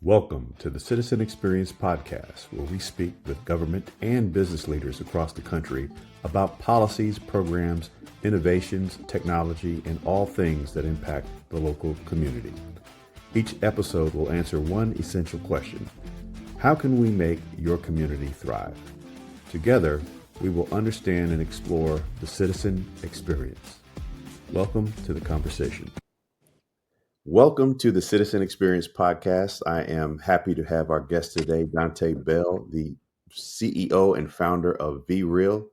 Welcome to the Citizen Experience Podcast, where we speak with government and business leaders across the country about policies, programs, innovations, technology, and all things that impact the local community. Each episode will answer one essential question: how can we make your community thrive? Together, we will understand and explore the citizen experience. Welcome to the conversation. Welcome to the Citizen Experience Podcast. I am happy to have our guest today, Donta Bell, the CEO and founder of VReel.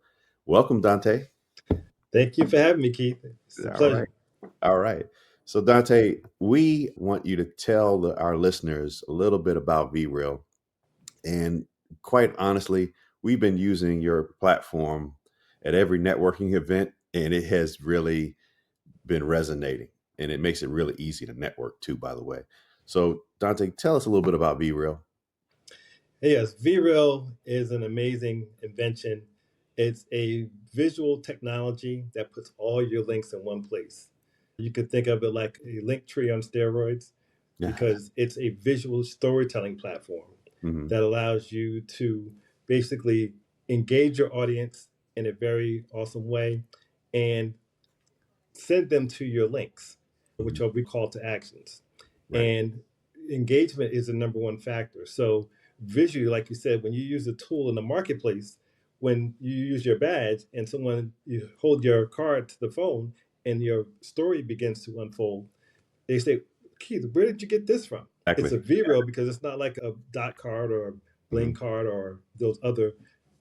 Welcome, Donta. Thank you for having me, Keith. It's a pleasure. All right. So, Donta, we want you to tell our listeners a little bit about VReel. And quite honestly, we've been using your platform at every networking event, and it has really been resonating. And it makes it really easy to network too, by the way. So, Donta, tell us a little bit about VReel. Yes, VReel is an amazing invention. It's a visual technology that puts all your links in one place. You could think of it like a link tree on steroids because it's a visual storytelling platform that allows you to basically engage your audience in a very awesome way and send them to your links, which are we call to actions. Right. And engagement is the number one factor. So visually, like you said, when you use a tool in the marketplace, when you use your badge and you hold your card to the phone and your story begins to unfold, they say, Keith, where did you get this from? Exactly. It's a VReel because it's not like a dot card or a bling card or those other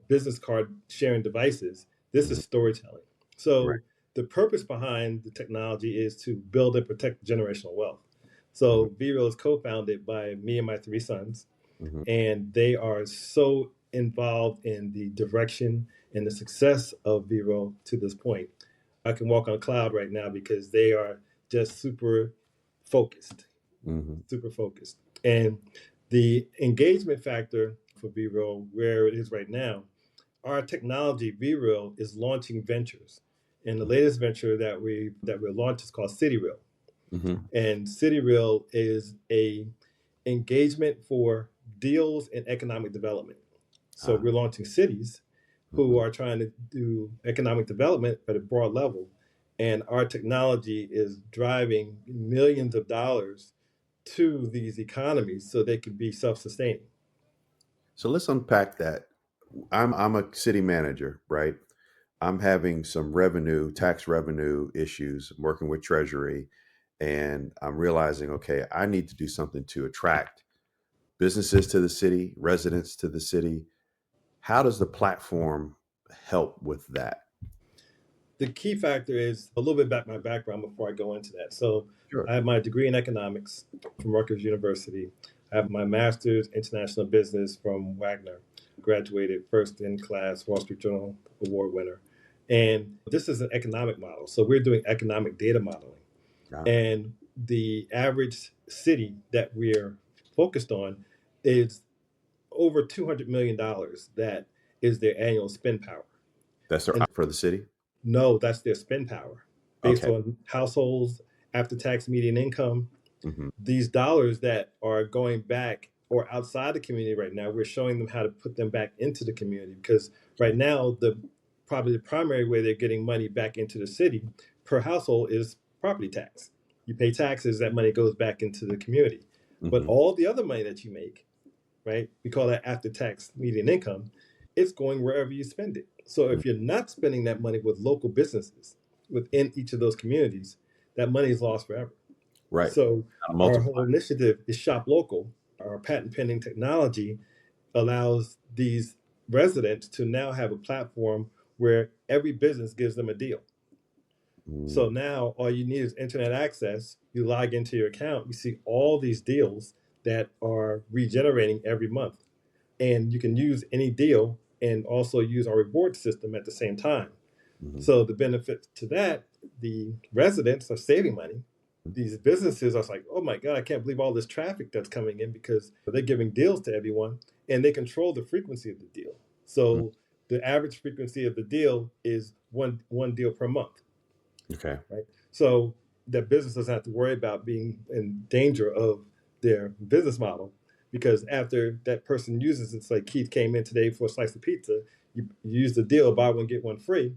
business card sharing devices. This is storytelling. So the purpose behind the technology is to build and protect generational wealth. So VReel is co-founded by me and my three sons, and they are so involved in the direction and the success of VReel to this point. I can walk on a cloud right now because they are just super focused. And the engagement factor for VReel, where it is right now, our technology, VReel, is launching ventures. And the latest venture that we're launched is called CityReel. And CityReel is a engagement for deals in economic development. So we're launching cities who are trying to do economic development at a broad level. And our technology is driving millions of dollars to these economies so they can be self-sustaining. So let's unpack that. I'm a city manager, right? I'm having some tax revenue issues, working with Treasury, and I'm realizing, okay, I need to do something to attract businesses to the city, residents to the city. How does the platform help with that? The key factor is a little bit about my background before I go into that. So Sure. I have my degree in economics from Rutgers University. I have my master's in international business from Wagner. Graduated first in class, Wall Street Journal award winner. And this is an economic model. So we're doing economic data modeling. And the average city that we're focused on is over $200 million. That is their annual spend power. That's for the city? No, that's their spend power based on households, after-tax median income. These dollars that are going back or outside the community right now, we're showing them how to put them back into the community because right now, probably the primary way they're getting money back into the city per household is property tax. You pay taxes, that money goes back into the community. But all the other money that you make, right, we call that after-tax median income, it's going wherever you spend it. So if you're not spending that money with local businesses within each of those communities, that money is lost forever. Right. So our whole initiative is Shop Local. Our patent pending technology allows these residents to now have a platform where every business gives them a deal. So now all you need is internet access. You log into your account, you see all these deals that are regenerating every month. And you can use any deal and also use our reward system at the same time. So the benefit to that, the residents are saving money. These businesses are like, oh my God, I can't believe all this traffic that's coming in because they're giving deals to everyone and they control the frequency of the deal. So the average frequency of the deal is one deal per month. Okay. Right. So that business doesn't have to worry about being in danger of their business model because after that person uses it, it's like Keith came in today for a slice of pizza. You use the deal, buy one, get one free.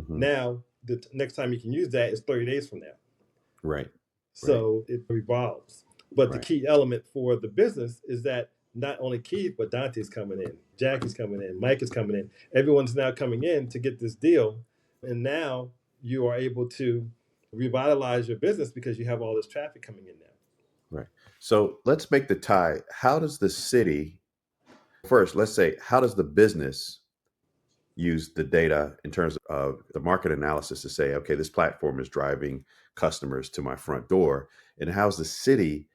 Hmm. Now, the next time you can use that is 30 days from now. Right. Right. So it revolves. But the Right. key element for the business is that not only Keith, but Dante's coming in, Jackie's coming in, Mike is coming in. Everyone's now coming in to get this deal. And now you are able to revitalize your business because you have all this traffic coming in now. Right. So let's make the tie. How does the city, first, let's say, how does the business use the data in terms of the market analysis to say, okay, this platform is driving customers to my front door? And how's the city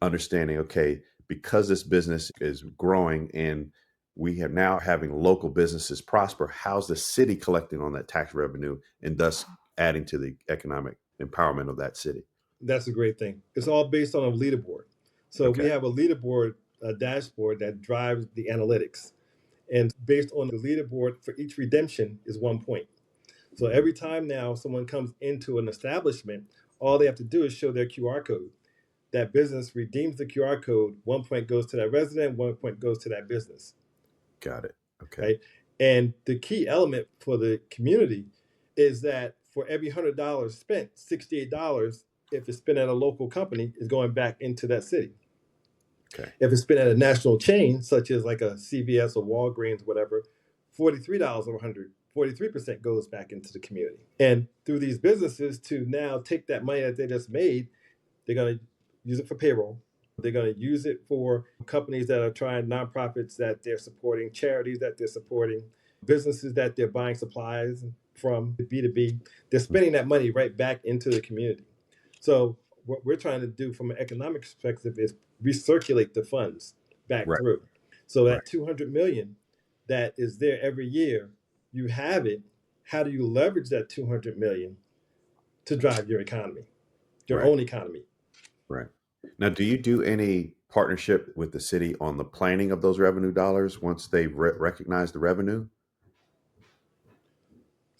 understanding, okay, because this business is growing and we have now having local businesses prosper, how's the city collecting on that tax revenue and thus adding to the economic empowerment of that city? That's a great thing. It's all based on a leaderboard. So we Okay. have a leaderboard, a dashboard that drives the analytics. And based on the leaderboard for each redemption is 1 point. So Mhm. every time now someone comes into an establishment, all they have to do is show their QR code. That business redeems the QR code. 1 point goes to that resident, 1 point goes to that business, Got it. Okay. right? And the key element for the community is that for every $100 spent, $68, if it's spent at a local company, is going back into that city. Okay. If it's spent at a national chain, such as like a CVS or Walgreens, whatever, $43 of 100, 43% goes back into the community. And through these businesses to now take that money that they just made, they're going to use it for payroll. They're going to use it for companies that are trying, nonprofits that they're supporting, charities that they're supporting, businesses that they're buying supplies from, B2B. They're spending that money right back into the community. So what we're trying to do from an economic perspective is recirculate the funds back Right. through. So Right. that 200 million that is there every year, you have it. How do you leverage that 200 million to drive your economy, your Right. own economy? Right. Now, do you do any partnership with the city on the planning of those revenue dollars once they recognize the revenue?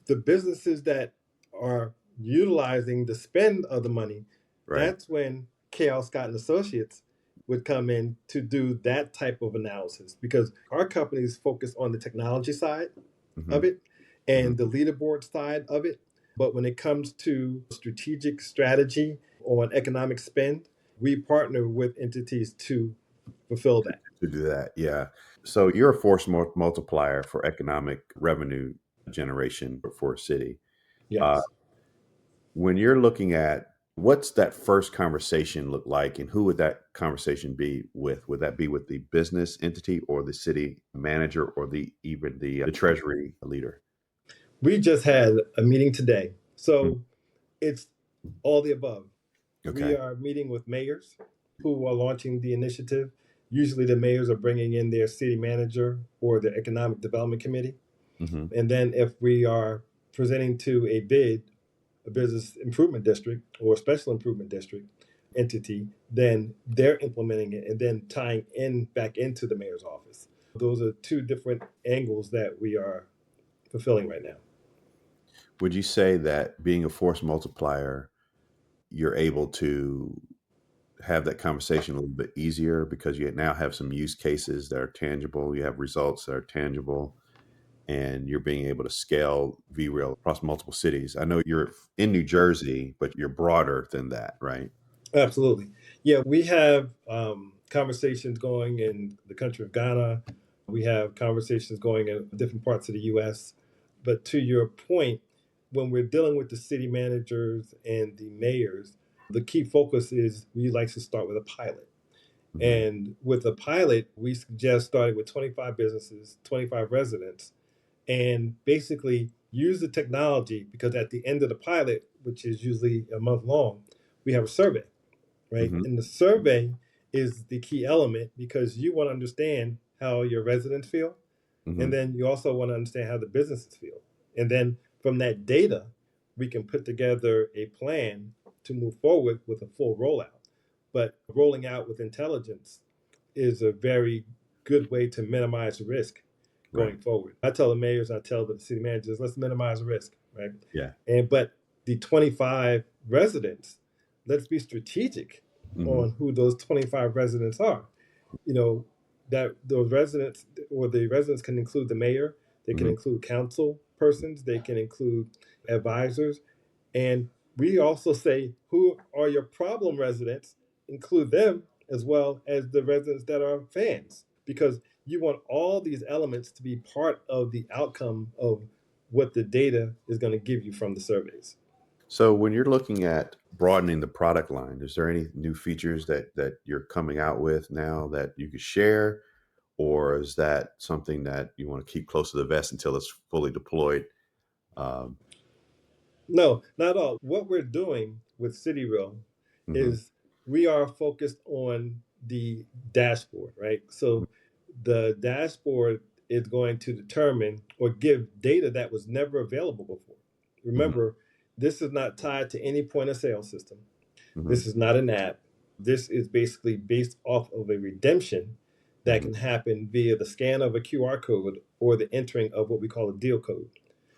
The businesses that are utilizing the spend of the money, Right. that's when KL Scott and Associates would come in to do that type of analysis because our companies focus on the technology side Hmm. of it Hmm. and the leaderboard side of it. But when it comes to strategic strategy on economic spend, we partner with entities to fulfill that. To do that, yeah. So you're a force multiplier for economic revenue generation for a city. Uh, Yes. when you're looking at what's that first conversation look like, and who would that conversation be with? Would that be with the business entity or the city manager or the even the treasury leader? We just had a meeting today. Mm. So it's all the above. We Okay. are meeting with mayors who are launching the initiative. Usually, the mayors are bringing in their city manager or their economic development committee. Hmm. And then, if we are presenting to a bid, a business improvement district or special improvement district entity, then they're implementing it and then tying in back into the mayor's office. Those are two different angles that we are fulfilling right now. Would you say that being a force multiplier, you're able to have that conversation a little bit easier because you now have some use cases that are tangible, you have results that are tangible, and you're being able to scale VReel across multiple cities? I know you're in New Jersey, but you're broader than that, right? Absolutely. Yeah, we have conversations going in the country of Ghana. We have conversations going in different parts of the US. But to your point, when we're dealing with the city managers and the mayors, the key focus is we like to start with a pilot. Hmm. And with a pilot, we suggest starting with 25 businesses, 25 residents, and basically use the technology because at the end of the pilot, which is usually a month long, we have a survey, right? Hmm. And the survey is the key element because you want to understand how your residents feel. And Hmm. then you also want to understand how the businesses feel. And then from that data, we can put together a plan to move forward with a full rollout. But rolling out with intelligence is a very good way to minimize risk Right. going forward. I tell the mayors, I tell the city managers, let's minimize risk, right? Yeah. And but the 25 residents, let's be strategic Hmm. on who those 25 residents are. You know, that those residents or the residents can include the mayor, they can Hmm. include council persons, they can include advisors. And we also say, who are your problem residents? Include them as well as the residents that are fans, because you want all these elements to be part of the outcome of what the data is going to give you from the surveys. So when you're looking at broadening the product line, is there any new features that you're coming out with now that you could share, or is that something that you want to keep close to the vest until it's fully deployed? Um, No, not at all. What we're doing with CityReel mhm, is we are focused on the dashboard, right? So the dashboard is going to determine or give data that was never available before. mhm, Remember, this is not tied to any point of sale system. mhm, This is not an app. This is basically based off of a redemption that mhm. can happen via the scan of a QR code or the entering of what we call a deal code.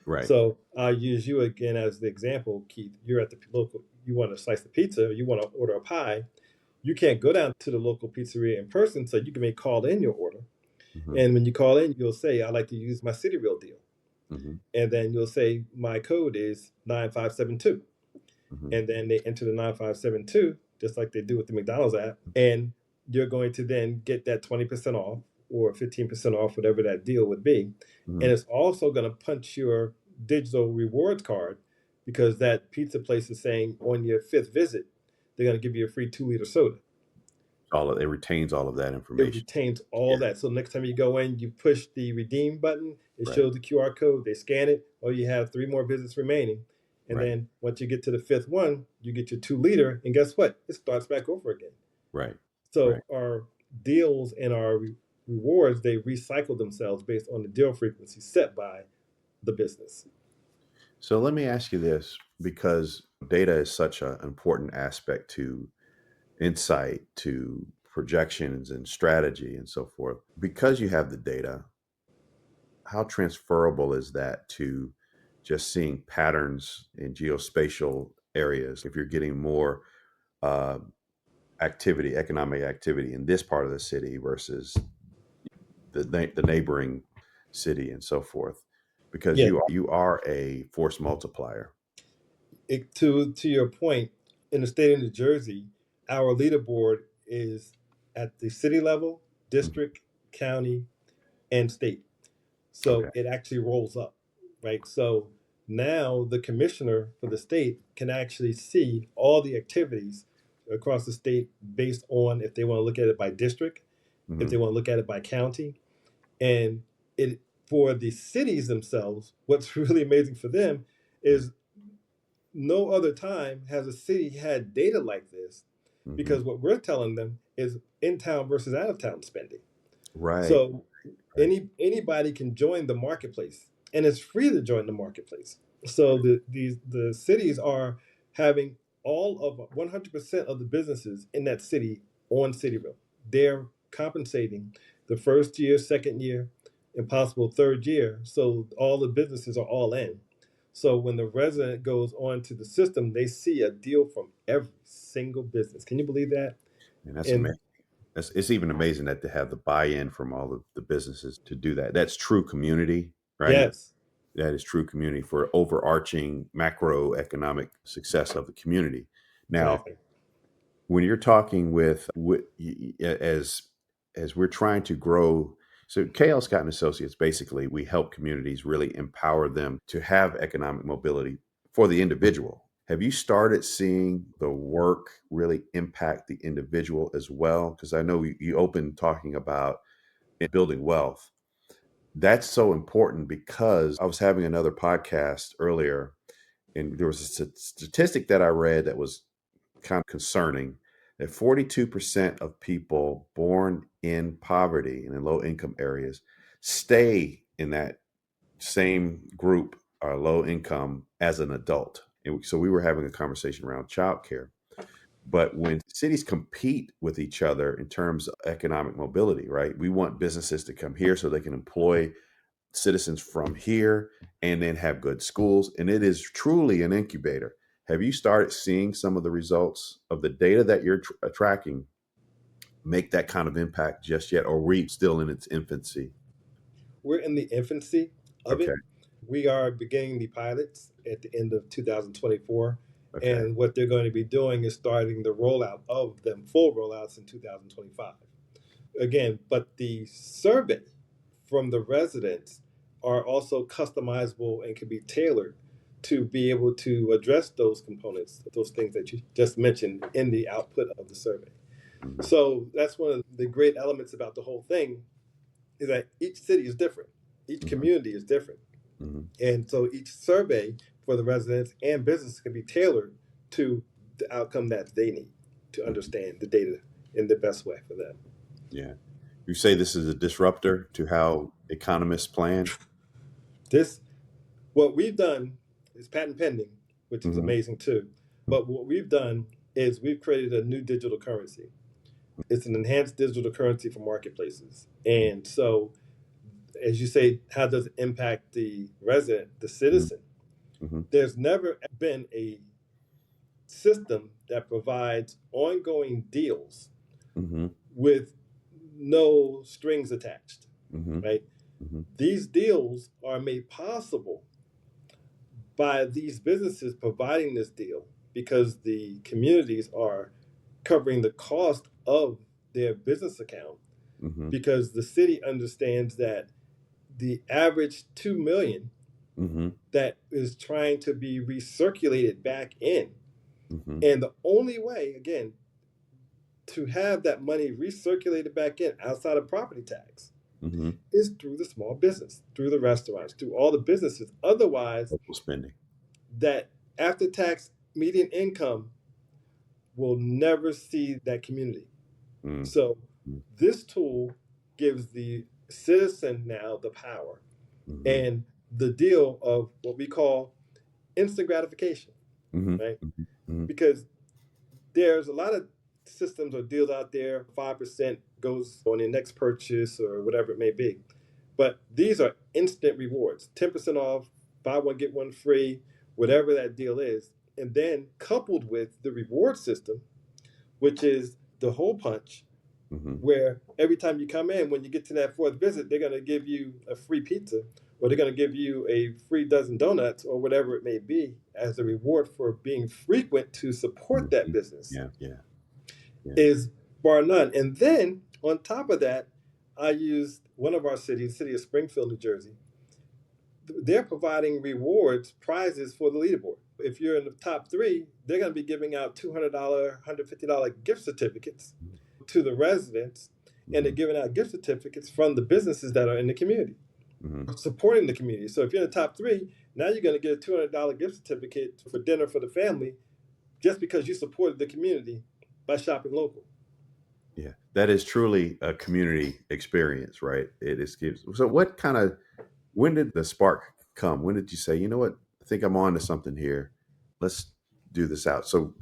Right. So I'll use you again as the example, Keith. You're at the local, you want to slice of pizza, you want to order a pie. You can't go down to the local pizzeria in person, so you can make call in your order. Mhm, And when you call in, you'll say, I'd like to use my CityReel deal. mhm, And then you'll say, my code is 9572. mhm, And then they enter the 9572, just like they do with the McDonald's app. And you're going to then get that 20% off or 15% off, whatever that deal would be. And mhm. it's also going to punch your digital rewards card, because that pizza place is saying on your fifth visit, they're going to give you a free 2 liter soda. It retains all of that It information. retains all Yeah. that. So next time you go in, you push the redeem button, it Right. shows the QR code, they scan it, or you have three more visits remaining. And Right. then once you get to the fifth one, you get your 2 liter, and guess what? It starts back over again. Right. Right. So our deals and our rewards, they recycle themselves based on the deal frequency set by the business. So let me ask you this, because data is such an important aspect to insight, to projections and strategy and so forth. Because you have the data, how transferable is that to just seeing patterns in geospatial areas? If you're getting more uh, activity, economic activity in this part of the city versus the neighboring city and so forth, because Yeah, you are a force multiplier. to your point, in the state of New Jersey, our leaderboard is at the city level, Mhm. district, county, and state. So Okay. it actually rolls up, right? So now the commissioner for the state can actually see all the activities across the state based on if they want to look at it by district, if Hmm. they want to look at it by county. And it for the cities themselves, what's really amazing for them is no other time has a city had data like this, Hmm. because what we're telling them is in town versus out of town spending. Right. So Right. anybody can join the marketplace, and it's free to join the marketplace. So the cities are having all of 100% of the businesses in that city on CityReel. They're compensating the first year, second year, and possible third year. So all the businesses are all in. So when the resident goes onto the system, they see a deal from every single business. Can you believe that? And that's And amazing. It's even amazing that they have the buy-in from all of the businesses to do that. That's true community, right? yes, That is true community for overarching macroeconomic success of the community. Now, exactly. when you're talking as we're trying to grow, so KL Scott and Associates, basically we help communities really empower them to have economic mobility for the individual. Have you started seeing the work really impact the individual as well? Because I know you opened talking about building wealth. That's so important, because I was having another podcast earlier, and there was a statistic that I read that was kind of concerning, that 42% of people born in poverty and in low income areas stay in that same group or low income as an adult. And so we were having a conversation around childcare. But when cities compete with each other in terms of economic mobility, right? We want businesses to come here so they can employ citizens from here and then have good schools. And it is truly an incubator. Have you started seeing some of the results of the data that you're tracking make that kind of impact just yet, or are we still in its infancy? We're in the infancy of Okay. it. We are beginning the pilots at the end of 2024. Okay. And what they're going to be doing is starting the rollout of them, full rollouts in 2025. Again, but the survey from the residents are also customizable and can be tailored to be able to address those components, those things that you just mentioned in the output of the survey. Mhm. So that's one of the great elements about the whole thing is that each city is different, each Mhm. community is different. Mhm. And so each survey for the residents and business can be tailored to the outcome that they need to Mhm. understand the data in the best way for them. Yeah. You say this is a disruptor to how economists plan? This, what we've done is patent pending, which is Mhm. amazing too. But what we've done is we've created a new digital currency. It's an enhanced digital currency for marketplaces. And so, as you say, how does it impact the resident, the Mhm. citizen? Mhm. There's never been a system that provides ongoing deals Mhm. with no strings attached, Mhm. right? Mhm. These deals are made possible by these businesses providing this deal because the communities are covering the cost of their business account Mhm. because the city understands that the average 2 million Mhm. that is trying to be recirculated back in, Mhm. and the only way again to have that money recirculated back in outside of property tax Mhm. is through the small business, through the restaurants, through all the businesses. Otherwise, Local spending. that after tax median income will never see that community. Mm. So Mm. this tool gives the citizen now the power Mhm. and the deal of what we call instant gratification, Mhm. right? Mhm. Mhm. Because there's a lot of systems or deals out there, 5% goes on your next purchase or whatever it may be. But these are instant rewards, 10% off, buy one, get one free, whatever that deal is. And then coupled with the reward system, which is the hole punch, Mhm. where every time you come in, when you get to that fourth visit, they're going to give you a free pizza or they're going to give you a free dozen donuts or whatever it may be as a reward for being frequent to support that Mhm. business Yeah. Yeah. Yeah. is bar none. And then on top of that, I used one of our cities, the city of Springfield, New Jersey. They're providing rewards, prizes for the leaderboard. If you're in the top three, they're going to be giving out $200, $150 gift certificates to the residents, and they're Mhm. giving out gift certificates from the businesses that are in the community, Mhm. supporting the community. So if you're in the top three, now you're going to get a $200 gift certificate for dinner for the family just because you supported the community by shopping local. Yeah, that is truly a community experience, right? It is gives. So, what kind of when did the spark come? When did you say, you know what, I think I'm on to something here. Let's do this out. So,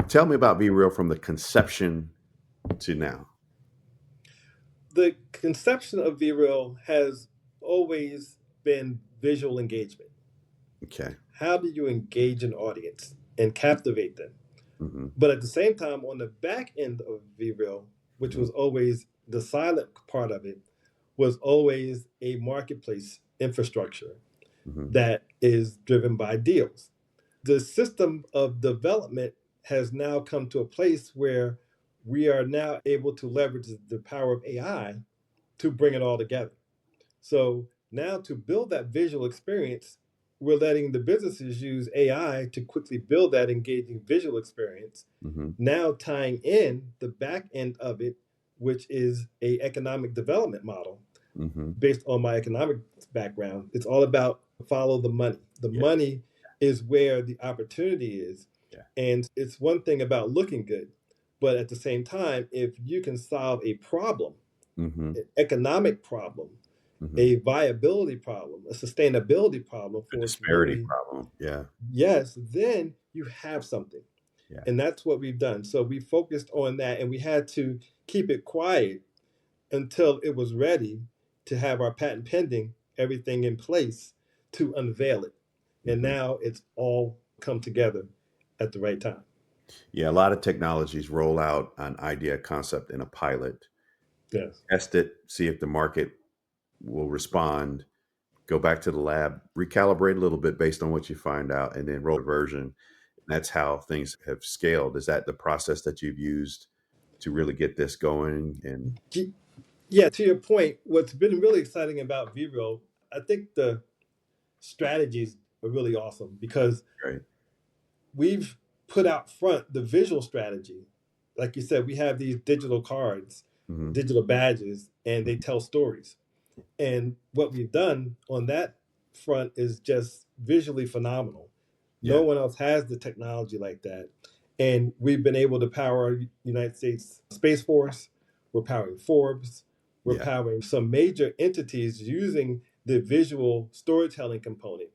tell me about Be Real from the conception to now. The conception of VReel has always been visual engagement. Okay. How do you engage an audience and captivate them? Mm-hmm. But at the same time, on the back end of VReel, which Mm-hmm. was always the silent part of it, was always a marketplace infrastructure Mm-hmm. that is driven by deals. The system of development has now come to a place where we are now able to leverage the power of AI to bring it all together. So now to build that visual experience, we're letting the businesses use AI to quickly build that engaging visual experience. Mm-hmm. Now tying in the back end of it, which is a economic development model Mm-hmm. based on my economic background. It's all about follow the money. The Yeah. money is where the opportunity is. Yeah. And it's one thing about looking good, but at the same time, if you can solve a problem, Mm-hmm. an economic problem, Mm-hmm. a viability problem, a sustainability problem The for a disparity community, problem. Yeah. yes, then you have something. Yeah. And that's what we've done. So we focused on that and we had to keep it quiet until it was ready to have our patent pending, everything in place to unveil it. And Mm-hmm. now it's all come together at the right time. Yeah, a lot of technologies roll out an idea, concept, and a pilot, Yes. test it, see if the market will respond, go back to the lab, recalibrate a little bit based on what you find out, and then roll a version. That's how things have scaled. Is that the process that you've used to really get this going? And Yeah, to your point, what's been really exciting about VReel, I think the strategies are really awesome because right. we've put out front the visual strategy. Like you said, we have these digital cards, Hmm. digital badges, and they tell stories. And what we've done on that front is just visually phenomenal. No Yeah. one else has the technology like that. And we've been able to power United States Space Force. We're powering Forbes. We're Yeah. powering some major entities using the visual storytelling component.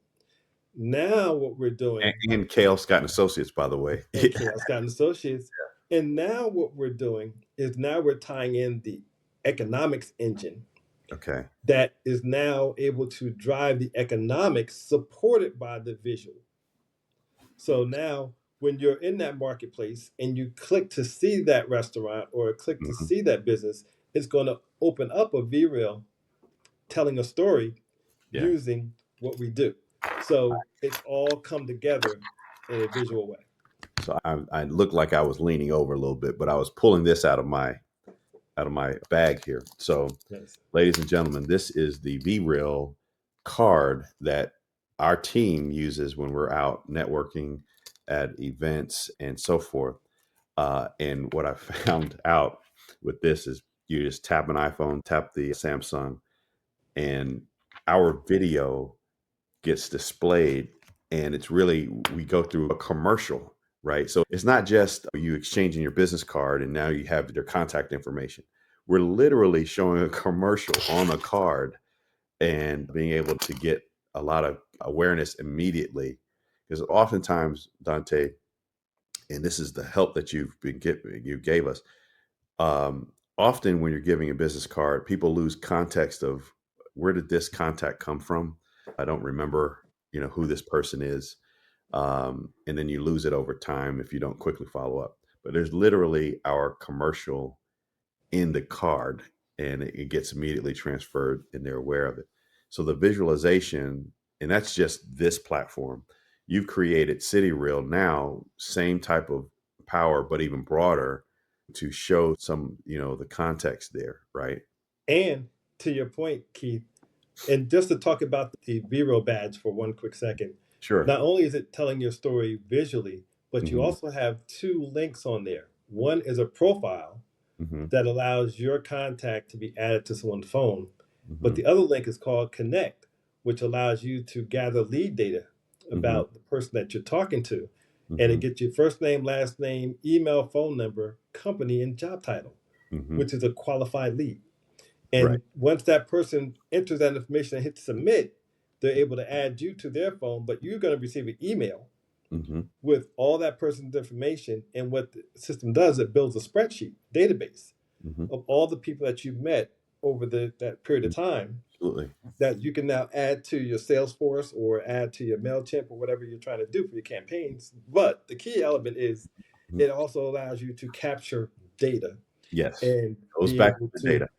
Now what we're doing, And Kale Scott and Associates, by the way. and Chaos Scott and Associates, and now what we're doing is now we're tying in the economics engine Okay. that is now able to drive the economics supported by the visual. So now, when you're in that marketplace and you click to see that restaurant or click to Hmm. see that business, it's going to open up a VReel telling a story Yeah. using what we do. So it's all come together in a visual way. So I looked like I was leaning over a little bit, but I was pulling this out of my bag here. So, Yes. ladies and gentlemen, this is the VReel card that our team uses when we're out networking at events and so forth. And what I found out with this is you just tap an iPhone, tap the Samsung, and our video gets displayed. And it's really, we go through a commercial, right? So it's not just you exchanging your business card and now you have their contact information. We're literally showing a commercial on a card and being able to get a lot of awareness immediately. Because oftentimes, Dante, and this is the help that you gave us. Often when you're giving a business card, people lose context of where did this contact come from? I don't remember, who this person is. And then you lose it over time if you don't quickly follow up. But there's literally our commercial in the card and it gets immediately transferred and they're aware of it. So the visualization, and that's just this platform. You've created CityReel now, same type of power, but even broader to show some, the context there, right? And to your point, Keith, and just to talk about the Vero badge for one quick second, Sure. not only is it telling your story visually, but you Hmm. also have two links on there. One is a profile Hmm. that allows your contact to be added to someone's phone, but Hmm. the other link is called Connect, which allows you to gather lead data Hmm. about the person that you're talking to. And it Hmm. gets your first name, last name, email, phone number, company, and job title, Hmm. which is a qualified lead. Right. And once that person enters that information and hits submit, they're able to add you to their phone, but you're going to receive an email Hmm. with all that person's information. And what the system does, it builds a spreadsheet database Hmm. of all the people that you've met over that period of time Absolutely. that you can now add to your Salesforce or add to your MailChimp or whatever you're trying to do for your campaigns. But the key element is Mhm. it also allows you to capture data Yes. and Goes be back to able the to. data.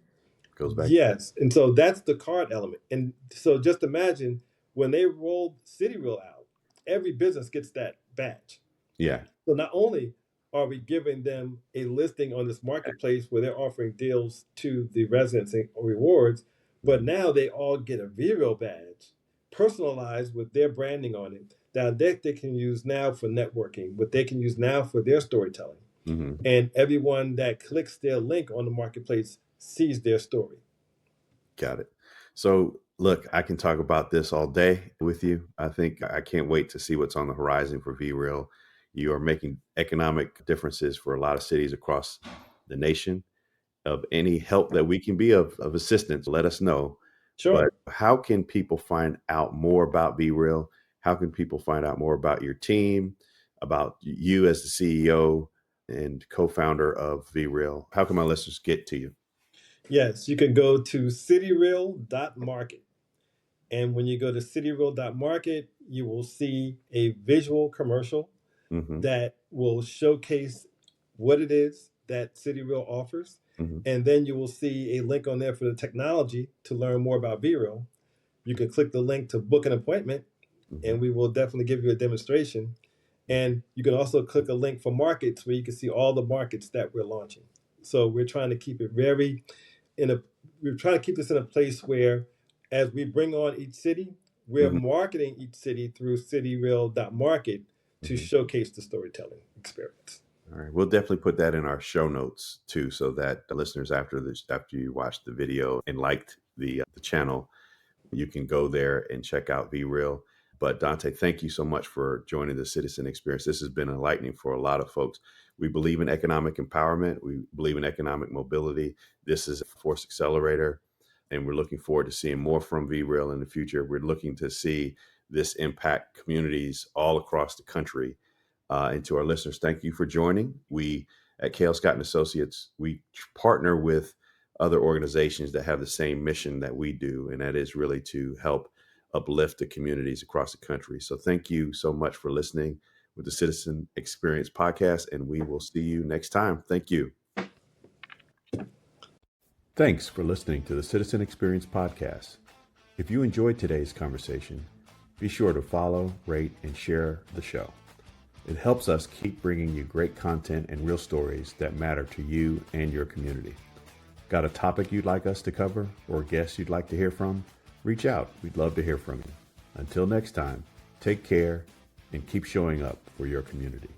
Goes back. Yes, and so that's the card element. And so just imagine when they rolled CityReel out, every business gets that badge. Yeah. So not only are we giving them a listing on this marketplace where they're offering deals to the residents and rewards, but Mhm. now they all get a Vero badge, personalized with their branding on it, that they can use now for networking, what they can use now for their storytelling. Mhm. And everyone that clicks their link on the marketplace sees their story. Got it. So, look, I can talk about this all day with you. I think I can't wait to see what's on the horizon for VReel. You are making economic differences for a lot of cities across the nation. Of any help that we can be of assistance, let us know. But Sure. how can people find out more about VReel? How can people find out more about your team, about you as the CEO and co-founder of VReel? How can my listeners get to you? Yes, you can go to cityreel.market. And when you go to cityreel.market, you will see a visual commercial Hmm. that will showcase what it is that CityReel offers. Mm-hmm. And then you will see a link on there for the technology to learn more about VReel. You can click the link to book an appointment, Mm-hmm. and we will definitely give you a demonstration. And you can also click a link for markets where you can see all the markets that we're launching. So we're trying to keep it we're trying to keep this in a place where, as we bring on each city, we're Mm-hmm. marketing each city through CityReel.market to Mm-hmm. showcase the storytelling experience. All right, we'll definitely put that in our show notes too, so that the listeners, after you watch the video and liked the channel, you can go there and check out VReel. But Donta, thank you so much for joining the Citizen Experience. This has been enlightening for a lot of folks. We believe in economic empowerment. We believe in economic mobility. This is a force accelerator, and we're looking forward to seeing more from VReel in the future. We're looking to see this impact communities all across the country. And to our listeners, thank you for joining. We at KL Scott and Associates, we partner with other organizations that have the same mission that we do, and that is really to help uplift the communities across the country. So thank you so much for listening with the Citizen Experience podcast, and we will see you next time. Thank you. Thanks for listening to the Citizen Experience podcast. If you enjoyed today's conversation, be sure to follow, rate, and share the show. It helps us keep bringing you great content and real stories that matter to you and your community. Got a topic you'd like us to cover or guests you'd like to hear from? Reach out. We'd love to hear from you. Until next time, take care and keep showing up for your community.